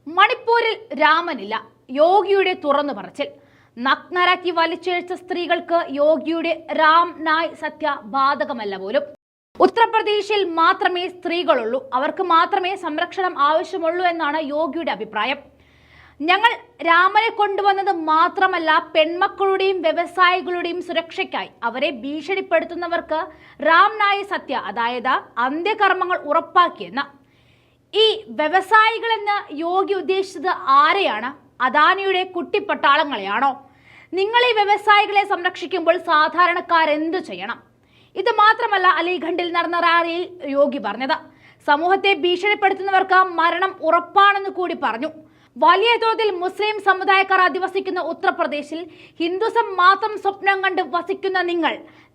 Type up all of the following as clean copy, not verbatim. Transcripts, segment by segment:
മണിപ്പൂരിൽ രാമനില്ല, യോഗിയുടെ തുറന്നു പറച്ചിൽ. നഗ്നരാക്കി വലിച്ചിഴച്ച സ്ത്രീകൾക്ക് യോഗിയുടെ രാം നായ് സത്യ ബാധകമല്ല പോലും. ഉത്തർപ്രദേശിൽ മാത്രമേ സ്ത്രീകളുള്ളൂ, അവർക്ക് മാത്രമേ സംരക്ഷണം ആവശ്യമുള്ളൂ എന്നാണ് യോഗിയുടെ അഭിപ്രായം. ഞങ്ങൾ രാമനെ കൊണ്ടുവന്നത് മാത്രമല്ല, പെൺമക്കളുടെയും വ്യവസായികളുടെയും സുരക്ഷയ്ക്കായി അവരെ ഭീഷണിപ്പെടുത്തുന്നവർക്ക് രാം നായ് സത്യ, അതായത് അന്ത്യകർമ്മങ്ങൾ ഉറപ്പാക്കിയെന്ന്. ഈ വ്യവസായികളെന്ന് യോഗി ഉദ്ദേശിച്ചത് ആരെയാണ്? അദാനിയുടെ കുട്ടിപ്പട്ടാളങ്ങളെയാണോ? നിങ്ങൾ ഈ വ്യവസായികളെ സംരക്ഷിക്കുമ്പോൾ സാധാരണക്കാരെന്തു ചെയ്യണം? ഇത് മാത്രമല്ല അലിഗഡിൽ നടന്ന റാലിയിൽ യോഗി പറഞ്ഞത്. സമൂഹത്തെ ഭീഷണിപ്പെടുത്തുന്നവർക്ക് മരണം ഉറപ്പാണെന്ന് കൂടി പറഞ്ഞു. വലിയ തോതിൽ മുസ്ലിം സമുദായക്കാർ അധിവസിക്കുന്ന ഉത്തർപ്രദേശിൽ ഹിന്ദുസം മാത്രം സ്വപ്നം കണ്ട് വസിക്കുന്ന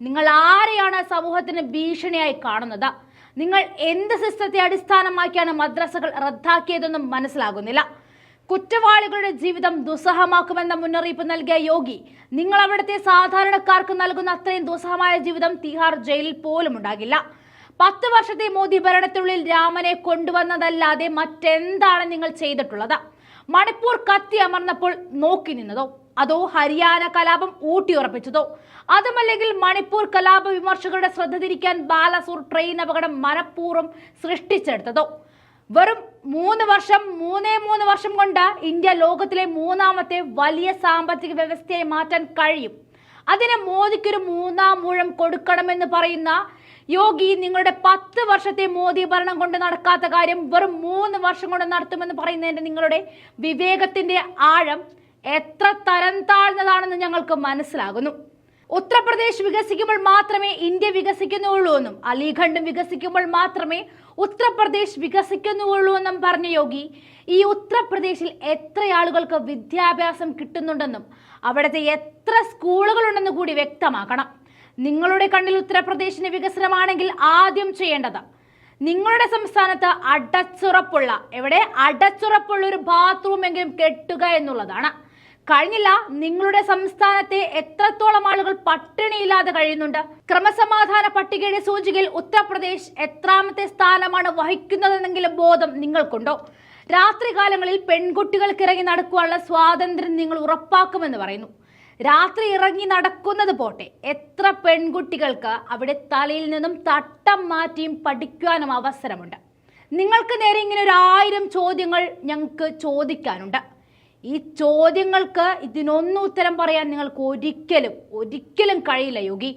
നിങ്ങൾ ആരെയാണ് സമൂഹത്തിന് ഭീഷണിയായി കാണുന്നത്? നിങ്ങൾ എന്ത് സിസ്റ്റത്തെ അടിസ്ഥാനമാക്കിയാണ് മദ്രസകൾ റദ്ദാക്കിയതെന്നും മനസ്സിലാകുന്നില്ല. കുറ്റവാളികളുടെ ജീവിതം ദുസ്സഹമാക്കുമെന്ന മുന്നറിയിപ്പ് നൽകിയ യോഗി, നിങ്ങൾ അവിടുത്തെ സാധാരണക്കാർക്ക് നൽകുന്ന അത്രയും ദുസ്സഹമായ ജീവിതം തിഹാർ ജയിലിൽ പോലും ഉണ്ടാകില്ല. 10 വർഷത്തെ മോദി ഭരണത്തിനുള്ളിൽ രാമനെ കൊണ്ടുവന്നതല്ലാതെ മറ്റെന്താണ് നിങ്ങൾ ചെയ്തിട്ടുള്ളത്? മണിപ്പൂർ കത്തി അമർന്നപ്പോൾ നോക്കി നിന്നതോ? അതോ ഹരിയാന കലാപം ഊട്ടിയുറപ്പിച്ചതോ? അതുമല്ലെങ്കിൽ മണിപ്പൂർ കലാപ വിമർശകരുടെ ശ്രദ്ധ തിരിക്കാൻ ബാലസൂർ ട്രെയിൻ അപകടം മനഃപൂർവ്വം സൃഷ്ടിച്ചെടുത്തതോ? വെറും 3 വർഷം കൊണ്ട് ഇന്ത്യ ലോകത്തിലെ 3ാമത്തെ വലിയ സാമ്പത്തിക വ്യവസ്ഥയായി മാറ്റാൻ കഴിയും. അതിന് മോദിക്കൊരു 3ാം ഊഴം കൊടുക്കണമെന്ന് പറയുന്ന യോഗി, നിങ്ങളുടെ 10 വർഷത്തെ മോദി ഭരണം കൊണ്ട് നടക്കാത്ത കാര്യം വെറും 3 വർഷം കൊണ്ട് നടത്തുമെന്ന് പറയുന്നതിന്റെ നിങ്ങളുടെ വിവേകത്തിന്റെ ആഴം എത്ര തരം താഴ്ന്നതാണെന്ന് ഞങ്ങൾക്ക് മനസ്സിലാകുന്നു. ഉത്തർപ്രദേശ് വികസിക്കുമ്പോൾ മാത്രമേ ഇന്ത്യ വികസിക്കുന്നുള്ളൂ എന്നും അലിഗഡും വികസിക്കുമ്പോൾ മാത്രമേ ഉത്തർപ്രദേശ് വികസിക്കുന്നുള്ളൂ എന്നും പറഞ്ഞ യോഗി, ഈ ഉത്തർപ്രദേശിൽ എത്ര ആളുകൾക്ക് വിദ്യാഭ്യാസം കിട്ടുന്നുണ്ടെന്നും അവിടുത്തെ എത്ര സ്കൂളുകളുണ്ടെന്ന് കൂടി വ്യക്തമാക്കണം. നിങ്ങളുടെ കണ്ണിൽ ഉത്തർപ്രദേശിന്റെ വികസനമാണെങ്കിൽ ആദ്യം ചെയ്യേണ്ടത് നിങ്ങളുടെ സംസ്ഥാനത്ത് അടച്ചുറപ്പുള്ള ഒരു ബാത്റൂം എങ്കിലും കെട്ടുക എന്നുള്ളതാണ്. കഴിഞ്ഞില്ല. നിങ്ങളുടെ സംസ്ഥാനത്തെ എത്രത്തോളം ആളുകൾ പട്ടിണിയില്ലാതെ കഴിയുന്നുണ്ട്? ക്രമസമാധാന പട്ടികയുടെ സൂചികയിൽ ഉത്തർപ്രദേശ് എത്രാമത്തെ സ്ഥാനമാണ് വഹിക്കുന്നതെന്നെങ്കിലും ബോധം നിങ്ങൾക്കുണ്ടോ? രാത്രികാലങ്ങളിൽ പെൺകുട്ടികൾക്ക് ഇറങ്ങി നടക്കുവാനുള്ള സ്വാതന്ത്ര്യം നിങ്ങൾ ഉറപ്പാക്കുമെന്ന് പറയുന്നു. രാത്രി ഇറങ്ങി നടക്കുന്നത് പോട്ടെ, എത്ര പെൺകുട്ടികൾക്ക് അവിടെ തലയിൽ നിന്നും തട്ടം മാറ്റിയും പഠിക്കുവാനും അവസരമുണ്ട്? നിങ്ങൾക്ക് നേരെ ഇങ്ങനെ 1000 ചോദ്യങ്ങൾ ഞങ്ങൾക്ക് ചോദിക്കാനുണ്ട്. ഈ ചോദ്യങ്ങൾക്ക് ഇതിനൊന്നും ഉത്തരം പറയാൻ നിങ്ങൾക്ക് ഒരിക്കലും കഴിയില്ല യോഗി.